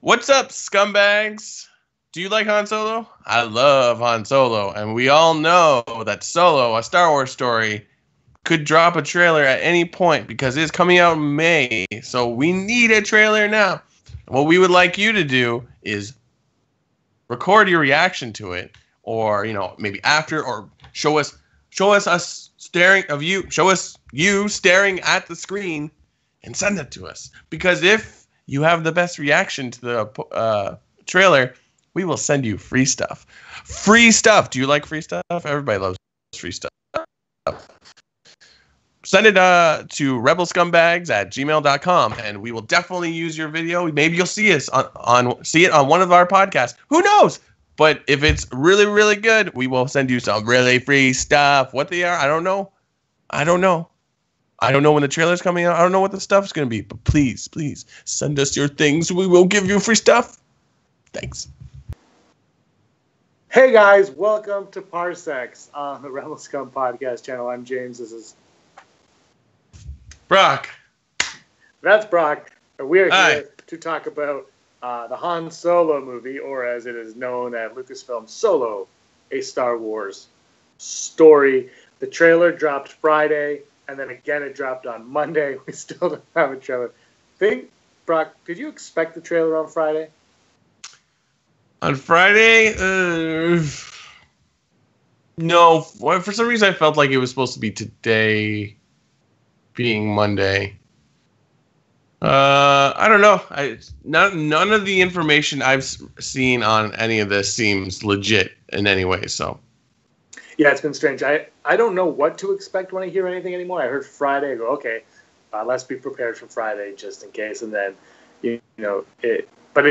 What's up, scumbags? Do you like Han Solo? I love Han Solo, and we all know that Solo, a Star Wars story, could drop a trailer at any point because it's coming out in May. So we need a trailer now. What we would like you to do is record your reaction to it, or maybe after, or show us us staring of you, show us you staring at the screen, and send it to us. Because if you have the best reaction to the trailer, we will send you free stuff. Free stuff. Do you like free stuff? Everybody loves free stuff. Send it to rebelscumbags@gmail.com, and we will definitely use your video. Maybe you'll see us see it on one of our podcasts. Who knows? But if it's really, really good, we will send you some really free stuff. What they are, I don't know. I don't know when the trailer's coming out. I don't know what the stuff's going to be. But please, please, send us your things. We will give you free stuff. Thanks. Hey guys, welcome to Parsecs on the Rebel Scum podcast channel. I'm James. This is Brock. That's Brock. We are Hi. here to talk about the Han Solo movie, or as it is known at Lucasfilm, Solo, a Star Wars story. The trailer dropped Friday, and then again it dropped on Monday. We still don't have a trailer. Brock, did you expect the trailer on Friday? On Friday, no. For some reason, I felt like it was supposed to be today, being Monday. I don't know. None of the information I've seen on any of this seems legit in any way. So, yeah, it's been strange. I don't know what to expect when I hear anything anymore. I heard Friday. I go, okay, let's be prepared for Friday just in case. And then, But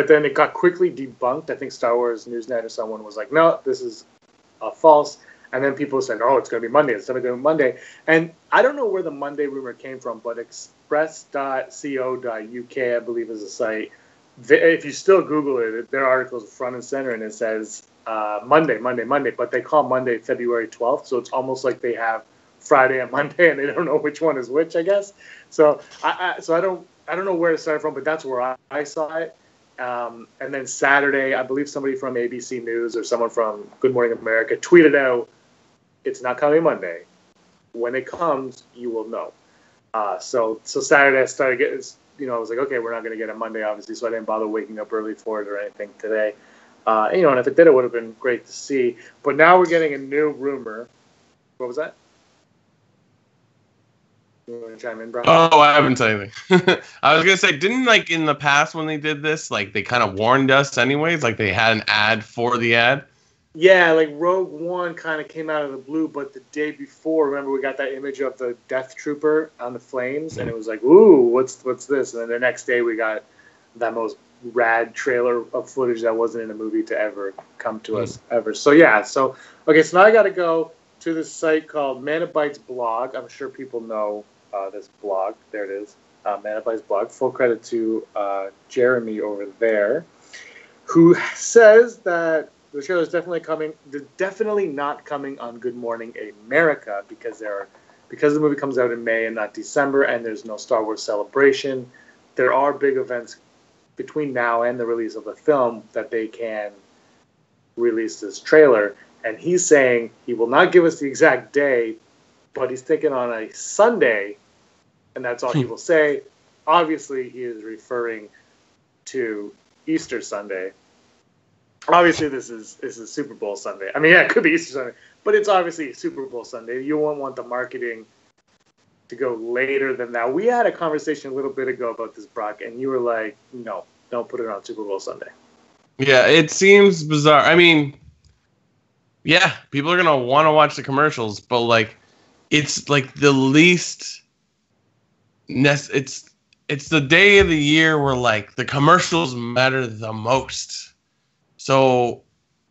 then it got quickly debunked. I think Star Wars Newsnet or someone was like, no, this is false. And then people said, oh, it's going to be Monday. It's going to be Monday. And I don't know where the Monday rumor came from, but express.co.uk, I believe, is the site. If you still Google it, their article's front and center, and it says Monday. But they call Monday February 12th. So it's almost like they have Friday and Monday, and they don't know which one is which, I guess. So I don't know where it started from, but that's where I saw it. And then Saturday, I believe somebody from ABC News or someone from Good Morning America tweeted out, it's not coming Monday. When it comes, you will know. So Saturday I started getting, I was like, okay, we're not going to get it Monday, obviously, so I didn't bother waking up early for it or anything today. And if it did, it would have been great to see. But now we're getting a new rumor. What was that? You want to chime in, bro? Oh, I haven't said anything. I was gonna say, didn't in the past when they did this, they kind of warned us anyways, they had an ad for the ad. Yeah, Rogue One kind of came out of the blue, but the day before, remember, we got that image of the Death Trooper on the flames, and it was like, ooh, what's this? And then the next day we got that most rad trailer of footage that wasn't in a movie to ever come to us ever. So yeah, okay, so now I got to go to this site called Manabytes Blog. I'm sure people know this blog. There it is, Manabytes Blog. Full credit to Jeremy over there, who says that the trailer is definitely coming. They're definitely not coming on Good Morning America because the movie comes out in May and not December, and there's no Star Wars Celebration. There are big events between now and the release of the film that they can release this trailer. And he's saying he will not give us the exact day, but he's thinking on a Sunday, and that's all he will say. Obviously, he is referring to Easter Sunday. Obviously, this is Super Bowl Sunday. I mean, yeah, it could be Easter Sunday, but it's obviously Super Bowl Sunday. You won't want the marketing to go later than that. We had a conversation a little bit ago about this, Brock, and you were like, no, don't put it on Super Bowl Sunday. Yeah, it seems bizarre. I mean, yeah, people are gonna want to watch the commercials, but it's the least. It's the day of the year where the commercials matter the most. So,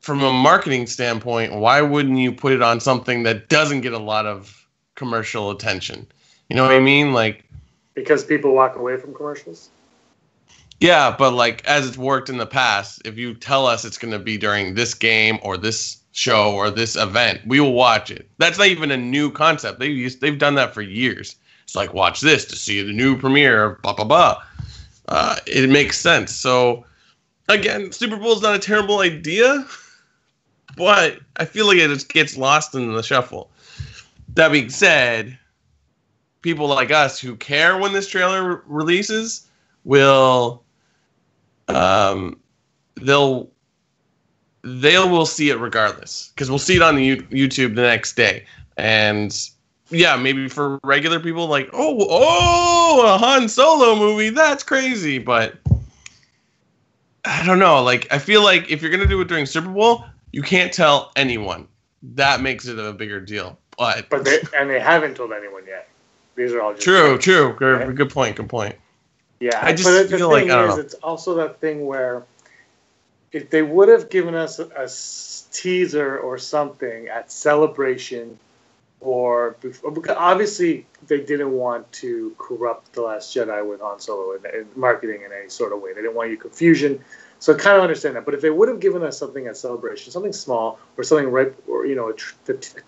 from a marketing standpoint, why wouldn't you put it on something that doesn't get a lot of commercial attention? You know what I mean? Because people walk away from commercials? Yeah, but as it's worked in the past, if you tell us it's going to be during this game or this show or this event, we will watch it. That's not even a new concept. They've done that for years. It's watch this to see the new premiere of blah, blah, blah. it makes sense. So again, Super Bowl is not a terrible idea, but I feel like it just gets lost in the shuffle. That being said, people like us who care when this trailer releases will they'll will see it regardless, because we'll see it on the YouTube the next day. And yeah, maybe for regular people, like, oh, a Han Solo movie, that's crazy. But I don't know. Like, I feel like if you're gonna do it during Super Bowl, you can't tell anyone. That makes it a bigger deal. But they haven't told anyone yet. These are all just true. Right? Good point. Yeah, I just feel like, I don't know. It's also that thing where if they would have given us a teaser or something at Celebration, or because obviously they didn't want to corrupt The Last Jedi with Han Solo in marketing in any sort of way. They didn't want you confusion. So I kind of understand that. But if they would have given us something at Celebration, something small, or something right, or a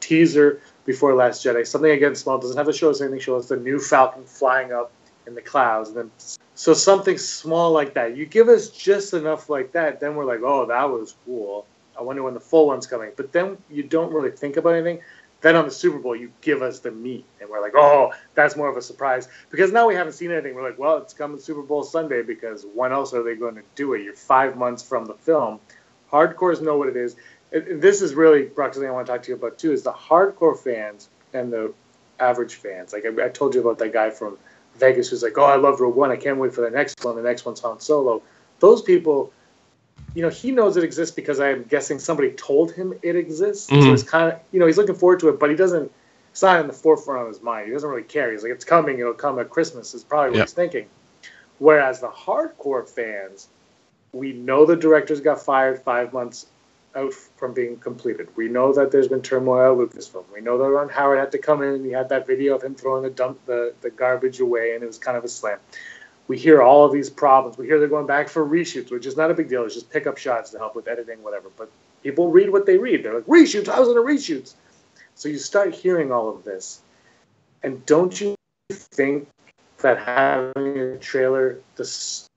teaser before Last Jedi, something again small, doesn't have to show us anything. Show us the new Falcon flying up in the clouds, and then so something small like that. You give us just enough like that, then we're like, oh, that was cool. I wonder when the full one's coming. But then you don't really think about anything. Then on the Super Bowl, you give us the meat, and we're like, oh, that's more of a surprise. Because now we haven't seen anything. We're like, well, it's coming Super Bowl Sunday, because when else are they going to do it? You're 5 months from the film. Hardcores know what it is. This is really, Brock, something I want to talk to you about, too, is the hardcore fans and the average fans. Like I told you about that guy from Vegas who's like, oh, I love Rogue One. I can't wait for the next one. The next one's Han Solo. Those people, he knows it exists because I'm guessing somebody told him it exists. Mm-hmm. So it's kind of, he's looking forward to it, but it's not in the forefront of his mind. He doesn't really care. He's like, it's coming. It'll come at Christmas is probably what he's thinking. Whereas the hardcore fans, we know the directors got fired 5 months out from being completed. We know that there's been turmoil at Lucasfilm. We know that Ron Howard had to come in and he had that video of him throwing the garbage away, and it was kind of a slam. We hear all of these problems. We hear they're going back for reshoots, which is not a big deal. It's just pick up shots to help with editing, whatever. But people read what they read. They're like, reshoots? How's it a reshoots? So you start hearing all of this. And don't you think that having a trailer just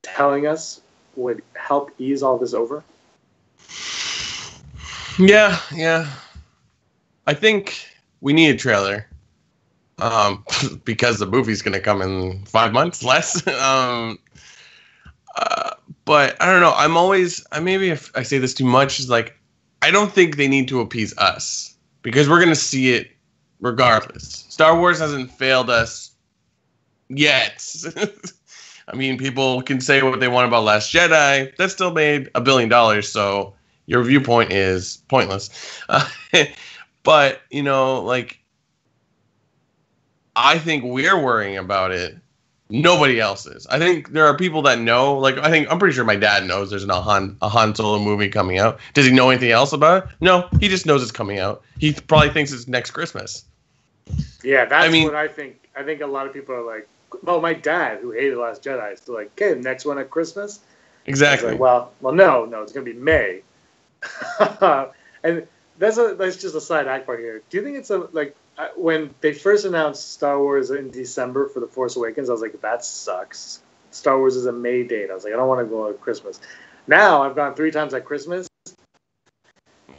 telling us would help ease all this over? Yeah. I think we need a trailer. Because the movie's going to come in 5 months less. But I don't know. Maybe if I say this too much, is like, I don't think they need to appease us, because we're going to see it regardless. Star Wars hasn't failed us yet. I mean, people can say what they want about Last Jedi. That still made $1 billion. So your viewpoint is pointless. But, I think we're worrying about it. Nobody else is. I think there are people that know. I'm pretty sure my dad knows there's a Han Solo movie coming out. Does he know anything else about it? No, he just knows it's coming out. He probably thinks it's next Christmas. Yeah, that's what I think. I think a lot of people are like, well, my dad, who hated Last Jedi, is still like, okay, next one at Christmas? Exactly. Like, well, no, it's going to be May. And that's just a side act part here. Do you think it's when they first announced Star Wars in December for The Force Awakens, I was like, that sucks. Star Wars is a May date. I was like, I don't want to go at Christmas. Now I've gone 3 times at Christmas,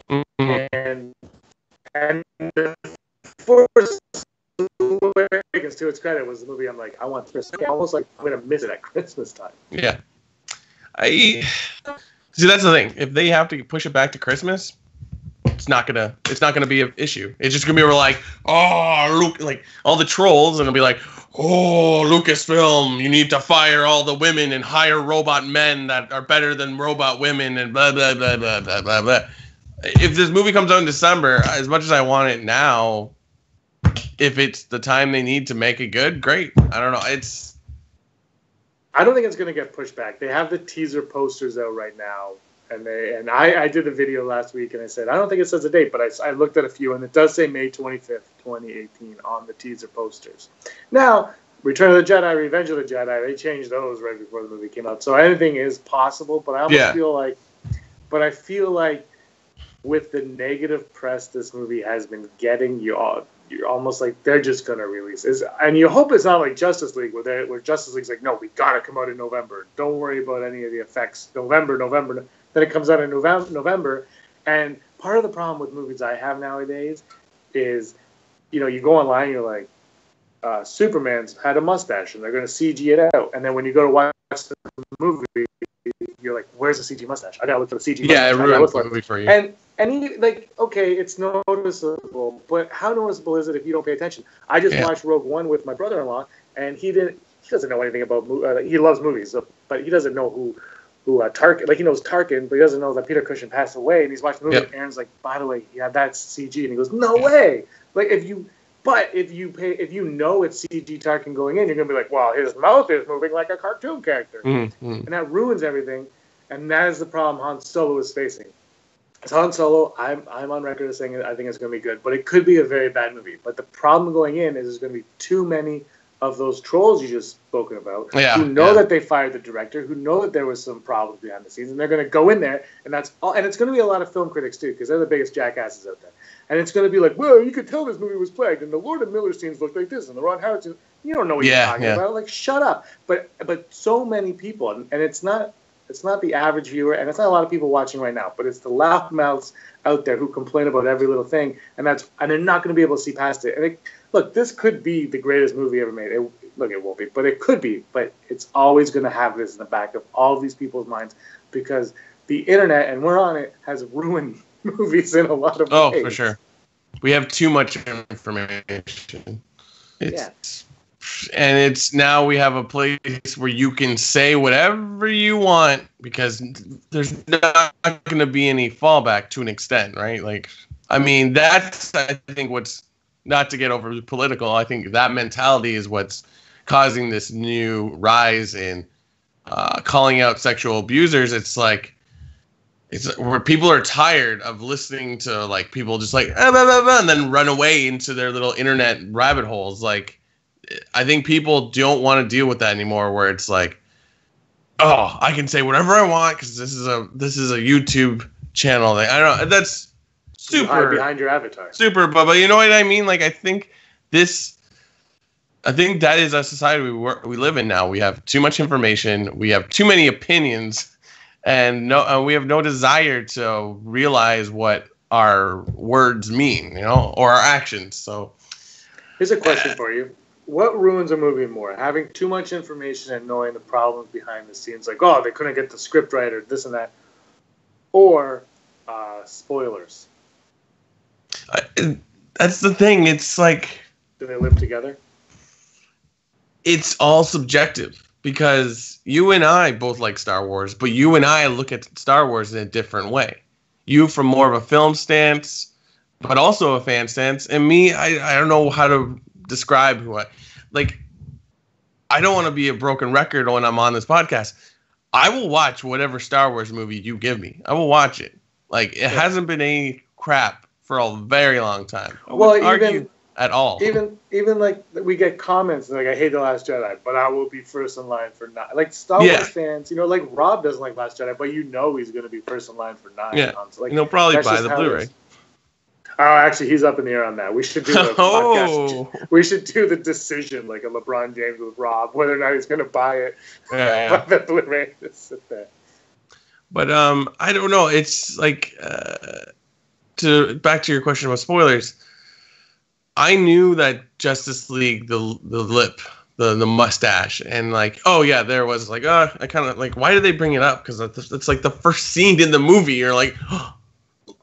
and The Force Awakens, to its credit, was the movie I'm like, I want Christmas. Almost like I'm going to miss it at Christmas time. Yeah. See, that's the thing. If they have to push it back to Christmas, it's not gonna be an issue. It's just gonna be like, oh, Luke, like all the trolls are gonna be like, oh, Lucasfilm, you need to fire all the women and hire robot men that are better than robot women and blah blah blah blah blah blah blah. If this movie comes out in December, as much as I want it now, if it's the time they need to make it good, great. I don't know. I don't think it's gonna get pushed back. They have the teaser posters out right now. And I did the video last week, and I said, I don't think it says a date, but I looked at a few, and it does say May 25th, 2018 on the teaser posters. Now, Return of the Jedi, Revenge of the Jedi, they changed those right before the movie came out. So anything is possible, but I almost feel like with the negative press this movie has been getting, you're almost like they're just gonna release it. And you hope it's not like Justice League, where Justice League's like, no, we gotta come out in November. Don't worry about any of the effects. November. Then it comes out in November. And part of the problem with movies I have nowadays is, you go online, you're like, Superman's had a mustache, and they're gonna CG it out. And then when you go to watch the movie, you're like, where's the CG mustache? I gotta look for the CG mustache. Yeah, it ruins the movie for you. And okay, it's noticeable, but how noticeable is it if you don't pay attention? I just watched Rogue One with my brother-in-law, and he doesn't know anything about he loves movies, but he doesn't know who Tarkin, like he knows Tarkin, but he doesn't know that Peter Cushing passed away, and he's watching the movie, and Aaron's like, by the way, yeah, that's CG, and he goes, no way! Like, if you know it's CG Tarkin going in, you're gonna be like, well, his mouth is moving like a cartoon character, and that ruins everything, and that is the problem Han Solo is facing. As Han Solo, I'm on record as saying I think it's going to be good, but it could be a very bad movie. But the problem going in is there's going to be too many of those trolls you just spoken about who know that they fired the director, who know that there was some problems behind the scenes, and they're going to go in there, and that's all. And it's going to be a lot of film critics too, because they're the biggest jackasses out there. And it's going to be like, well, you could tell this movie was plagued, and the Lord of Miller scenes looked like this, and the Ron Howard scenes, you don't know what you're talking about. Like, shut up. But so many people, and it's not the average viewer, and it's not a lot of people watching right now, but it's the loudmouths out there who complain about every little thing, and they're not going to be able to see past it. And look, this could be the greatest movie ever made. It won't be, but it could be. But it's always going to have this in the back of all of these people's minds, because the internet, and we're on it, has ruined movies in a lot of ways. Oh, for sure. We have too much information. And it's now we have a place where you can say whatever you want, because there's not going to be any fallback to an extent, right? Like, I mean, that's, I think, what's, not to get over political, I think that mentality is what's causing this new rise in calling out sexual abusers. It's like, it's where people are tired of listening to like people just like, blah, blah, blah, and then run away into their little internet rabbit holes. Like, I think people don't want to deal with that anymore, where it's like, oh, I can say whatever I want because this is a YouTube channel. I don't know. That's super behind your avatar. Super, but you know what I mean? Like, I think that is a society we live in now. We have too much information. We have too many opinions, and we have no desire to realize what our words mean, or our actions. So, here's a question for you. What ruins a movie more? Having too much information and knowing the problems behind the scenes, like, oh, they couldn't get the script right or this and that, or spoilers? That's the thing. It's like, do they live together? It's all subjective, because you and I both like Star Wars, but you and I look at Star Wars in a different way. You from more of a film stance, but also a fan stance, and me, I don't know how to describe who I don't want to be a broken record when I'm on this podcast. I will watch whatever Star Wars movie you give me. I will watch it. Like, it hasn't been any crap for a very long time. I wouldn't argue at all. Even like we get comments like, I hate The Last Jedi, but I will be first in line for 9. Like, Star Wars fans, like Rob doesn't like Last Jedi, but he's going to be first in line for 9. Yeah, like, he'll probably buy the Blu-ray. Oh, actually, he's up in the air on that. We should do a podcast. We should do the decision, like a LeBron James with Rob, whether or not he's going to buy it. Buy the Blu-ray to sit there. But I don't know. It's like, back to your question about spoilers. I knew that Justice League, the lip, the mustache, and like, oh yeah, there was like, I kind of like, why did they bring it up? Because it's like the first scene in the movie. You're like, oh.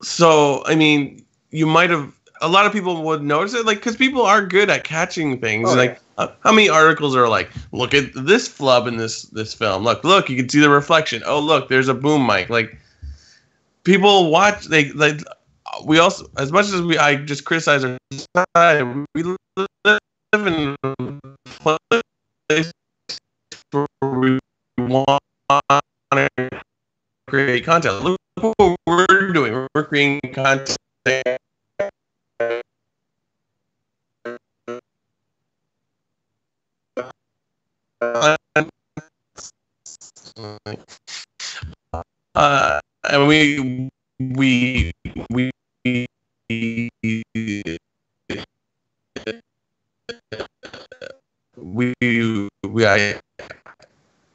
So I mean, you might have, a lot of people would notice it, like, because people are good at catching things. Like, how many articles are like, look at this flub in this film. Look, you can see the reflection. Oh, look, there's a boom mic. Like, people watch. We also, as much as I just criticize our society, we live in a place where we want to create content. Look what we're doing. We're creating content. And we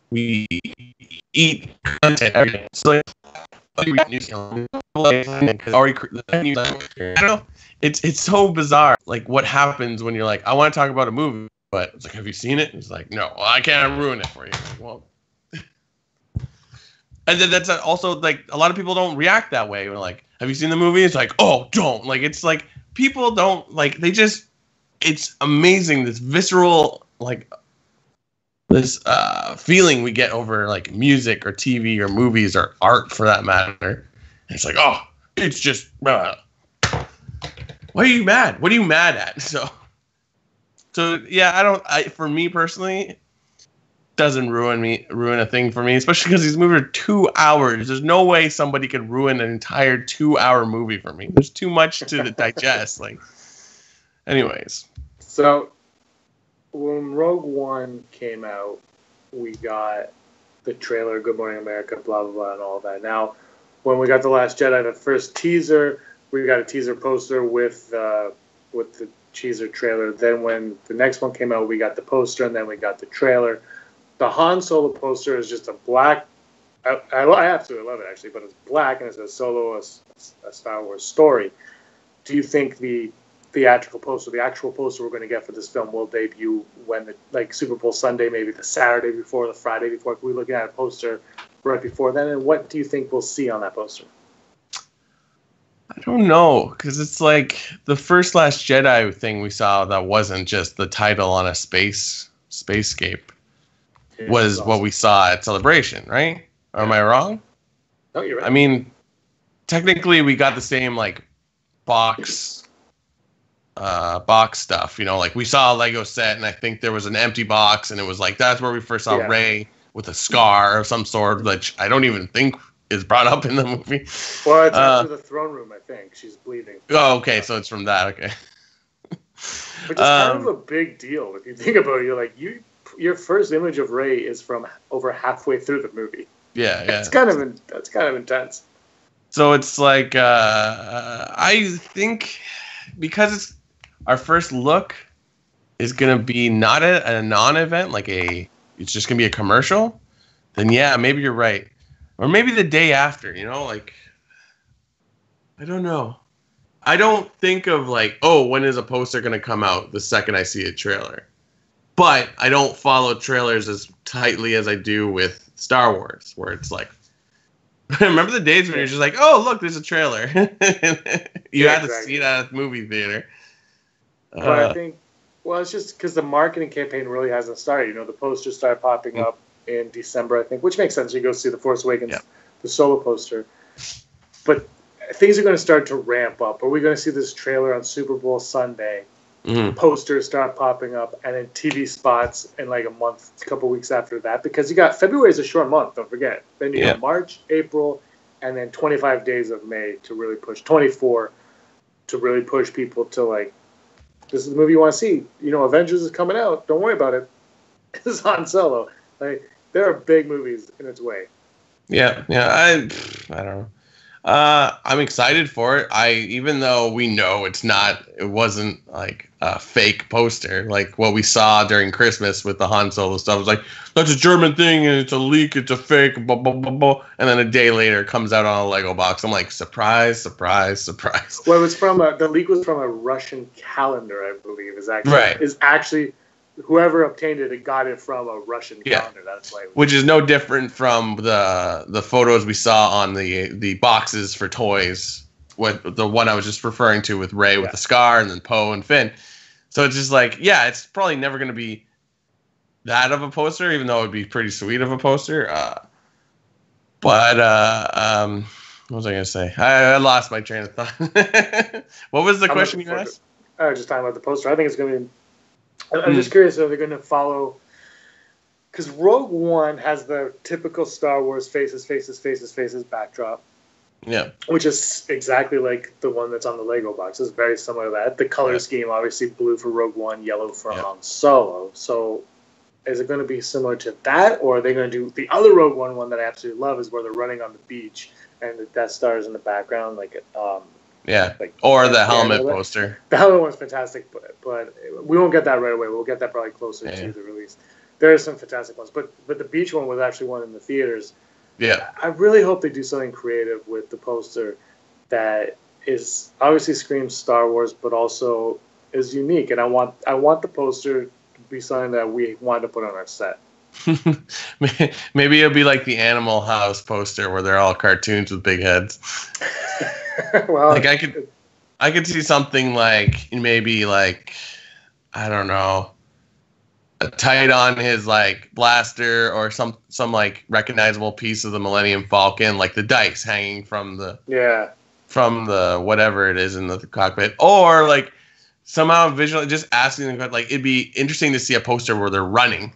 we eat content every day. So like, I don't know. It's so bizarre. Like what happens when you're like, I want to talk about a movie, but it's like, have you seen it? It's like, no, well, I can't ruin it for you. Like, well, and then that's also like a lot of people don't react that way. We're like, have you seen the movie? It's like, oh, don't. Like it's like people don't like they just. It's amazing this visceral like this feeling we get over like music or TV or movies or art for that matter. And it's like, oh, it's just. Why are you mad? What are you mad at? So yeah, I don't. For me personally, doesn't ruin a thing for me, especially because these movies are 2 hours. There's no way somebody could ruin an entire 2-hour movie for me. There's too much to digest. Like, anyways. So when Rogue One came out, we got the trailer, Good Morning America, blah blah blah, and all that. Now, when we got The Last Jedi, the first teaser, we got a teaser poster with the teaser trailer. Then when the next one came out, we got the poster, and then we got the trailer. The Han Solo poster is just a black. I absolutely love it actually, but it's black and it says Solo, a Star Wars story. Do you think the theatrical poster, the actual poster we're going to get for this film, will debut when Super Bowl Sunday, maybe the Saturday before, the Friday before? We're looking at a poster right before then, and what do you think we'll see on that poster? I don't know, because it's like the first Last Jedi thing we saw that wasn't just the title on a spacescape. Was awesome. What we saw at Celebration, right? Or am I wrong? No, you're right. I mean, technically, we got the same like box stuff. You know, like we saw a Lego set, and I think there was an empty box, and it was like that's where we first saw Rey with a scar of some sort, which I don't even think is brought up in the movie. Well, it's after the throne room, I think. She's bleeding. Oh, okay, so it's from that. Okay. Which is kind of a big deal if you think about it. You're like your first image of Rey is from over halfway through the movie. Yeah. That's kind of intense. So it's like I think because it's our first look is gonna be not a non-event, like it's just gonna be a commercial. Then yeah, maybe you're right, or maybe the day after. You know, like I don't know. I don't think of like, oh, when is a poster gonna come out? The second I see a trailer. But I don't follow trailers as tightly as I do with Star Wars, where it's like, remember the days when you're just like, oh, look, there's a trailer. You had to see it at a movie theater. But I think, it's just because the marketing campaign really hasn't started. You know, the posters start popping up in December, I think, which makes sense. You go see The Force Awakens, the solo poster. But things are going to start to ramp up. Are we going to see this trailer on Super Bowl Sunday? Mm-hmm. Posters start popping up, and then TV spots in like a couple weeks after that, because you got February is a short month, don't forget. Then you got March, April, and then 25 days of May to really push, 24 to really push people to like, this is the movie you want to see. You know, Avengers is coming out. Don't worry about it. This is Han Solo. Like, there are big movies in its way. Yeah. I don't know. I'm excited for it. Even though we know it wasn't like a fake poster, like what we saw during Christmas with the Han Solo stuff. It was like, that's a German thing and it's a leak, it's a fake, blah, blah, blah, blah. And then a day later it comes out on a Lego box. I'm like, surprise, surprise, surprise. Well, it was the leak was from a Russian calendar, I believe, is actually whoever obtained it got it from a Russian calendar. That's why. Which is no different from the photos we saw on the boxes for toys. What the one I was just referring to with Rey with the scar, and then Poe and Finn. So it's just like, it's probably never going to be that of a poster, even though it would be pretty sweet of a poster. What was I going to say? I lost my train of thought. What was the question you asked? I was just talking about the poster. I think it's going to be. I'm just curious if they're going to follow, because Rogue One has the typical Star Wars faces backdrop. Yeah. Which is exactly like the one that's on the Lego box. It's very similar to that. The color scheme, obviously, blue for Rogue One, yellow for Han Solo. So is it going to be similar to that, or are they going to do the other Rogue One that I absolutely love is where they're running on the beach and the Death Star is in the background, or the helmet poster. The helmet one's fantastic, but we won't get that right away. We'll get that probably closer to the release. There are some fantastic ones, but the beach one was actually one in the theaters. Yeah. I really hope they do something creative with the poster that is obviously screams Star Wars, but also is unique. And I want the poster to be something that we want to put on our set. Maybe it'll be like the Animal House poster where they're all cartoons with big heads. Well, like I could see something like maybe like I don't know, tied on his like blaster or some like recognizable piece of the Millennium Falcon, like the dice hanging from the whatever it is in the cockpit, or like somehow visually just asking them, like it'd be interesting to see a poster where they're running.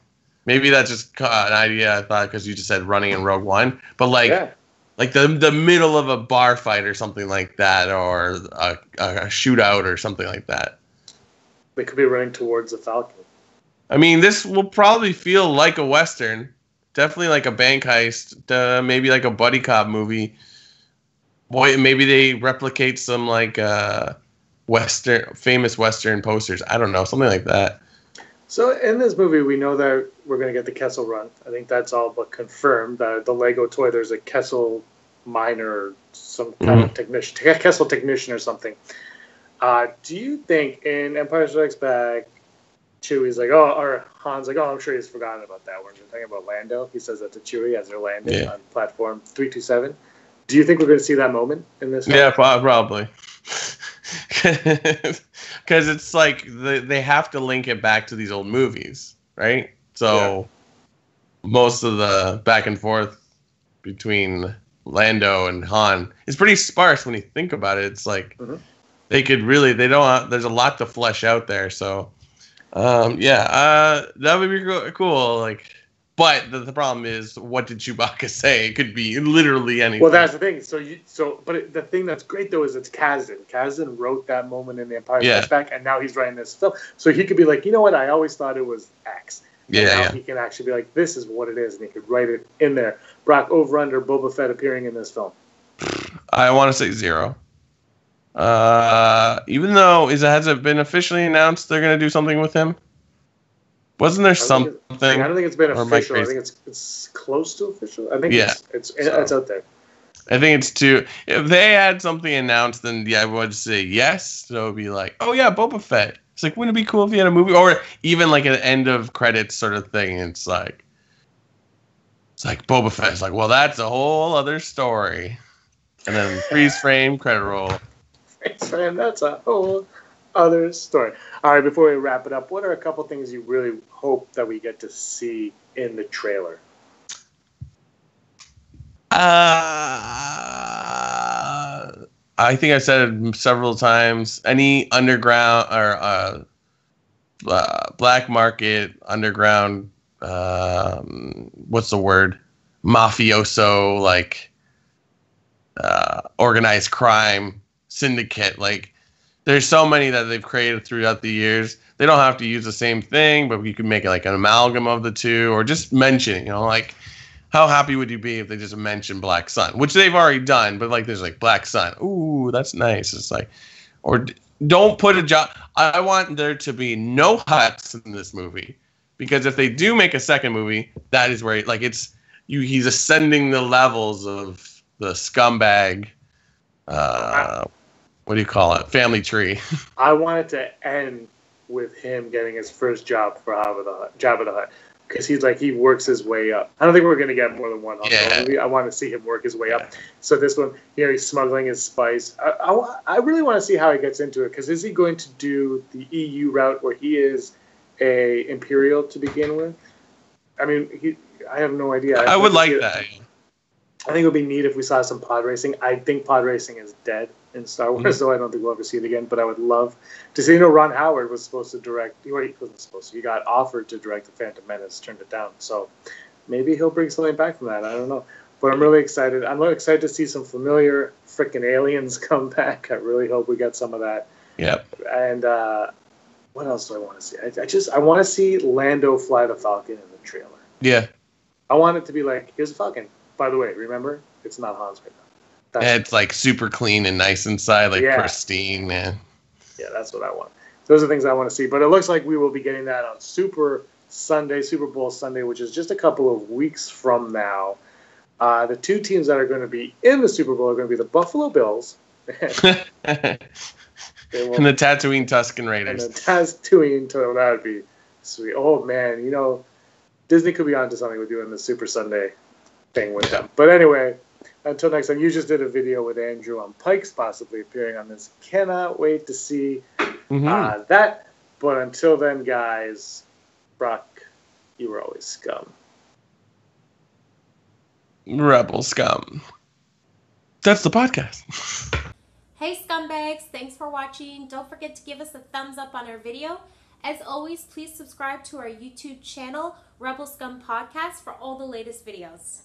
Maybe that's just an idea I thought because you just said running in Rogue One, but like the middle of a bar fight or something like that, or a shootout or something like that. They could be running towards the Falcon. I mean, this will probably feel like a Western. Definitely like a bank heist. Maybe like a buddy cop movie. Boy, maybe they replicate some like famous Western posters. I don't know, something like that. So in this movie, we know that we're going to get the Kessel Run. I think that's all but confirmed. The Lego toy, there's a Kessel miner or some kind of technician, Kessel technician or something. Do you think in Empire Strikes Back, Chewie's like, or Han's like, I'm sure he's forgotten about that. We're talking about Lando. He says that to Chewie as they're landing on platform 327. Do you think we're going to see that moment in this? Yeah, probably. Because it's like they have to link it back to these old movies, right? So most of the back and forth between Lando and Han is pretty sparse when you think about it. It's like they could really, there's a lot to flesh out there. So that would be cool. Like, but the problem is, what did Chewbacca say? It could be literally anything. Well, that's the thing. But the thing that's great though is it's Kasdan. Kasdan wrote that moment in the Empire Strikes Back, and now he's writing this film. So he could be like, you know what? I always thought it was X. And now he can actually be like, this is what it is, and he could write it in there. Brock, over under Boba Fett appearing in this film. I want to say 0. Even though has it been officially announced they're going to do something with him? Wasn't there something? I don't think it's been official. I think it's close to official. I think it's out there. I think it's 2. If they had something announced, then I would say yes. So it would be like, oh yeah, Boba Fett. It's like, wouldn't it be cool if he had a movie, or even like an end of credits sort of thing? It's like Boba Fett's like, well, that's a whole other story, and then freeze frame credit roll. Freeze frame, that's a whole other story. All right, before we wrap it up, what are a couple things you really hope that we get to see in the trailer? I think I've said it several times. Any underground or black market underground, what's the word? Mafioso, like organized crime syndicate. Like, there's so many that they've created throughout the years. They don't have to use the same thing, but you can make it like an amalgam of the two, or just mention, like, how happy would you be if they just mentioned Black Sun, which they've already done, but like there's like Black Sun. Ooh, that's nice. It's like, or don't put a job. I want there to be no Hutts in this movie, because if they do make a second movie, that is where he's ascending the levels of the scumbag. What do you call it? Family tree. I want it to end with him getting his first job for Jabba the Hutt. Because he works his way up. I don't think we're going to get more than one movie. I want to see him work his way up. So this one, he's smuggling his spice. I really want to see how he gets into it. Because is he going to do the EU route where he is a Imperial to begin with? I mean, I have no idea. I would like that. I think it would be neat if we saw some pod racing. I think pod racing is dead in Star Wars, so I don't think we'll ever see it again. But I would love to see. Ron Howard was supposed to direct. He wasn't supposed to. He got offered to direct The Phantom Menace, turned it down. So maybe he'll bring something back from that. I don't know. But I'm really excited. I'm really excited to see some familiar freaking aliens come back. I really hope we get some of that. Yep. And what else do I want to see? I want to see Lando fly the Falcon in the trailer. Yeah. I want it to be like, here's a Falcon. By the way, remember, it's not Han's right now. It's like super clean and nice inside, like pristine, man. Yeah, that's what I want. Those are things I want to see. But it looks like we will be getting that on super Sunday, Super Bowl Sunday, which is just a couple of weeks from now. The two teams that are going to be in the Super Bowl are going to be the Buffalo Bills. And the Tatooine Tusken Raiders. And the Tatooine, that would be sweet. Oh, man, you know, Disney could be onto something with doing the Super Sunday thing with them. But anyway, until next time, you just did a video with Andrew on Pikes possibly appearing on this. Cannot wait to see that. But until then, guys, Brock, you were always scum. Rebel scum. That's the podcast. Hey scumbags, thanks for watching. Don't forget to give us a thumbs up on our video. As always, please subscribe to our YouTube channel, Rebel Scum Podcast, for all the latest videos.